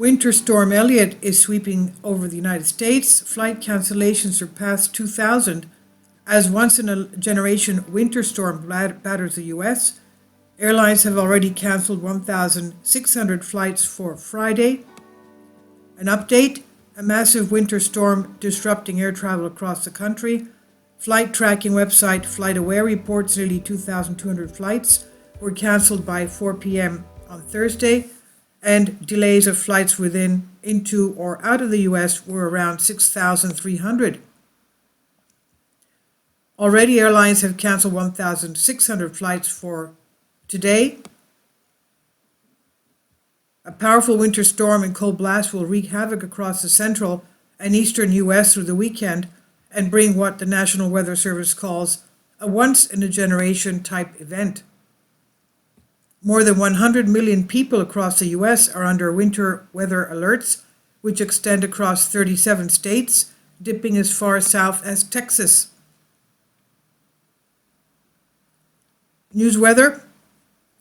Winter storm Elliott is sweeping over the United States. Flight cancellations surpassed 2,000 as once-in-a-generation winter storm batters the U.S. Airlines have already canceled 1,600 flights for Friday. An update: a massive winter storm disrupting air travel across the country. Flight tracking website FlightAware reports nearly 2,200 flights were canceled by 4 p.m. on Thursday, and delays of flights within, into, or out of the U.S. were around 6,300. Already, airlines have canceled 1,600 flights for today. A powerful winter storm and cold blast will wreak havoc across the central and eastern U.S. through the weekend and bring what the National Weather Service calls a once-in-a-generation type event. More than 100 million people across the U.S. are under winter weather alerts, which extend across 37 states, dipping as far south as Texas. News weather.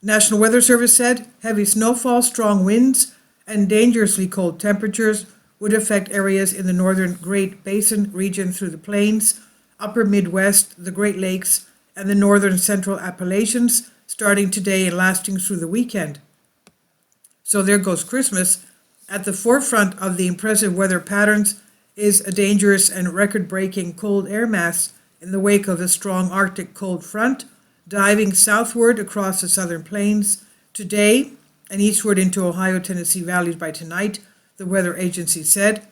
National Weather Service said heavy snowfall, strong winds, and dangerously cold temperatures would affect areas in the northern Great Basin region through the plains, upper Midwest, the Great Lakes, and the northern central Appalachians, starting today and lasting through the weekend. So there goes Christmas. At the forefront of the impressive weather patterns is a dangerous and record-breaking cold air mass in the wake of a strong Arctic cold front, diving southward across the southern plains today and eastward into Ohio-Tennessee valleys by tonight, the weather agency said.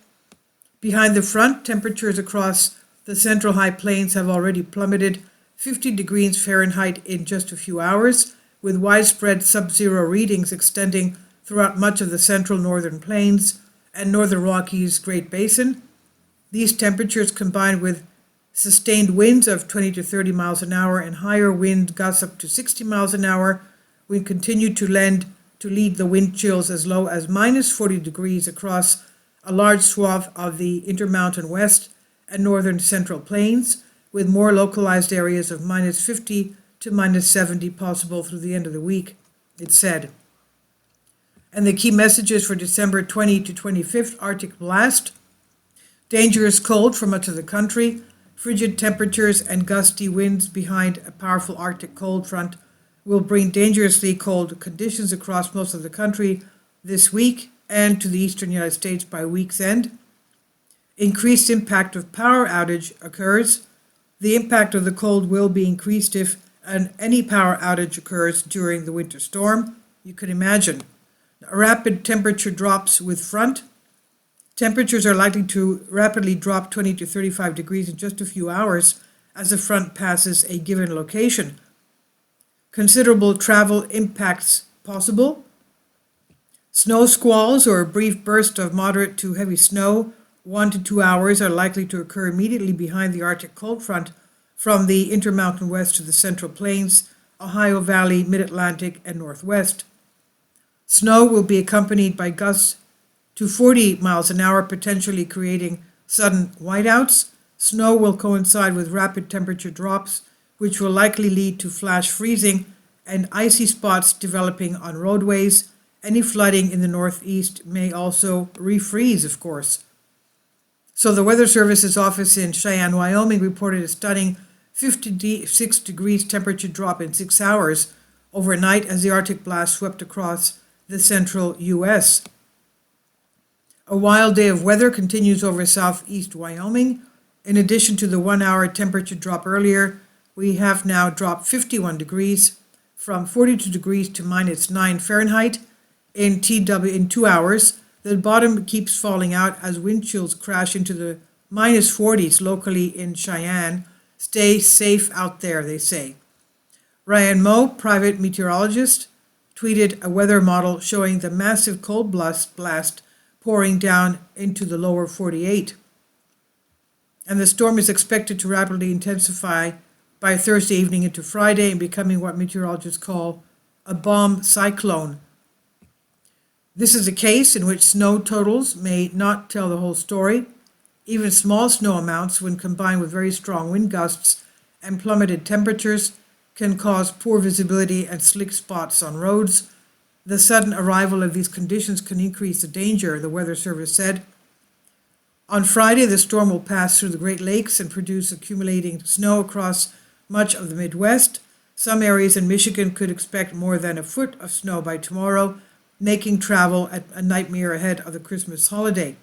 Behind the front, temperatures across the central high plains have already plummeted 50 degrees Fahrenheit in just a few hours, with widespread sub-zero readings extending throughout much of the central northern plains and northern Rockies Great Basin. These temperatures, combined with sustained winds of 20 to 30 miles an hour and higher wind gusts up to 60 miles an hour, will continue to lead the wind chills as low as minus 40 degrees across a large swath of the Intermountain West and northern central plains, with more localized areas of minus 50 to minus 70 possible through the end of the week, it said. And the key messages for December 20 to 25th: Arctic blast, dangerous cold for much of the country, frigid temperatures and gusty winds behind a powerful Arctic cold front will bring dangerously cold conditions across most of the country this week and to the eastern United States by week's end. Increased impact of power outage occurs. The impact of the cold will be increased if any power outage occurs during the winter storm. You can imagine. Rapid temperature drops with front. Temperatures are likely to rapidly drop 20 to 35 degrees in just a few hours as the front passes a given location. Considerable travel impacts possible. Snow squalls or a brief burst of moderate to heavy snow, 1 to 2 hours, are likely to occur immediately behind the Arctic cold front from the Intermountain West to the Central Plains, Ohio Valley, Mid-Atlantic, and Northwest. Snow will be accompanied by gusts to 40 miles an hour, potentially creating sudden whiteouts. Snow will coincide with rapid temperature drops, which will likely lead to flash freezing and icy spots developing on roadways. Any flooding in the northeast may also refreeze, of course. So the Weather Service's office in Cheyenne, Wyoming reported a stunning 56 degrees temperature drop in 6 hours overnight as the Arctic blast swept across the central U.S. A wild day of weather continues over southeast Wyoming. In addition to the 1 hour temperature drop earlier, we have now dropped 51 degrees from 42 degrees to minus 9 Fahrenheit in 2 hours. The bottom keeps falling out as wind chills crash into the minus 40s locally in Cheyenne. Stay safe out there, they say. Ryan Moe, private meteorologist, tweeted a weather model showing the massive cold blast pouring down into the lower 48. And the storm is expected to rapidly intensify by Thursday evening into Friday and becoming what meteorologists call a bomb cyclone. This is a case in which snow totals may not tell the whole story. Even small snow amounts, when combined with very strong wind gusts and plummeted temperatures, can cause poor visibility and slick spots on roads. The sudden arrival of these conditions can increase the danger, the Weather Service said. On Friday, the storm will pass through the Great Lakes and produce accumulating snow across much of the Midwest. Some areas in Michigan could expect more than a foot of snow by tomorrow, making travel a nightmare ahead of the Christmas holiday.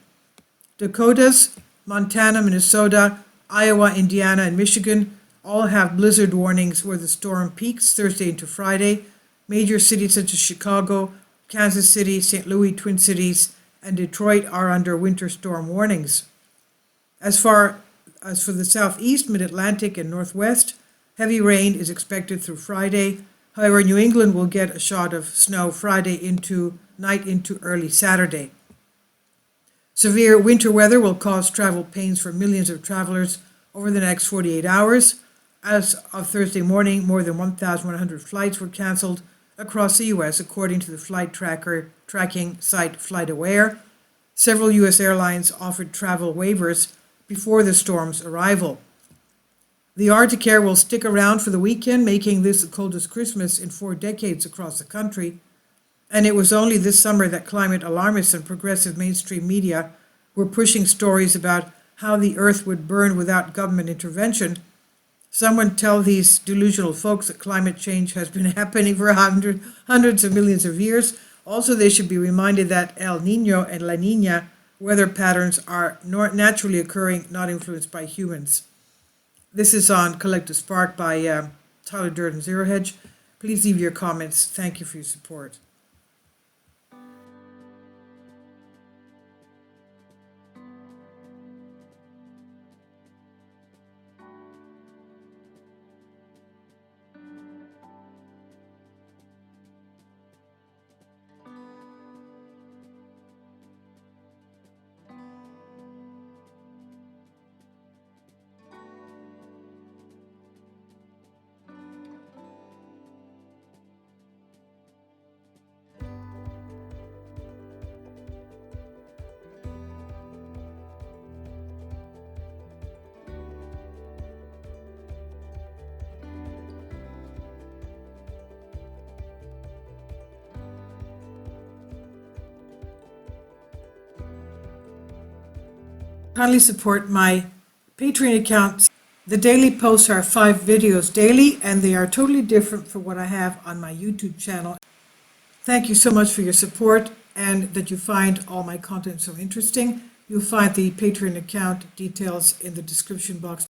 Dakotas, Montana, Minnesota, Iowa, Indiana, and Michigan all have blizzard warnings where the storm peaks Thursday into Friday. Major cities such as Chicago, Kansas City, St. Louis, Twin Cities, and Detroit are under winter storm warnings. As far as for the southeast, mid-Atlantic, and northwest, heavy rain is expected through Friday. However, New England will get a shot of snow Friday night into early Saturday. Severe winter weather will cause travel pains for millions of travelers over the next 48 hours. As of Thursday morning, more than 1,100 flights were canceled across the U.S., according to the flight tracking site FlightAware. Several U.S. airlines offered travel waivers before the storm's arrival. The Arctic air will stick around for the weekend, making this the coldest Christmas in 4 decades across the country. And it was only this summer that climate alarmists and progressive mainstream media were pushing stories about how the earth would burn without government intervention. Someone tell these delusional folks that climate change has been happening for hundreds of millions of years. Also, they should be reminded that El Nino and La Nina weather patterns are naturally occurring, not influenced by humans. This is on Collective Spark by Tyler Durden Zero Hedge. Please leave your comments. Thank you for your support. Kindly support my Patreon account. The daily posts are 5 videos daily, and they are totally different from what I have on my YouTube channel. Thank you so much for your support and that you find all my content so interesting. You'll find the Patreon account details in the description box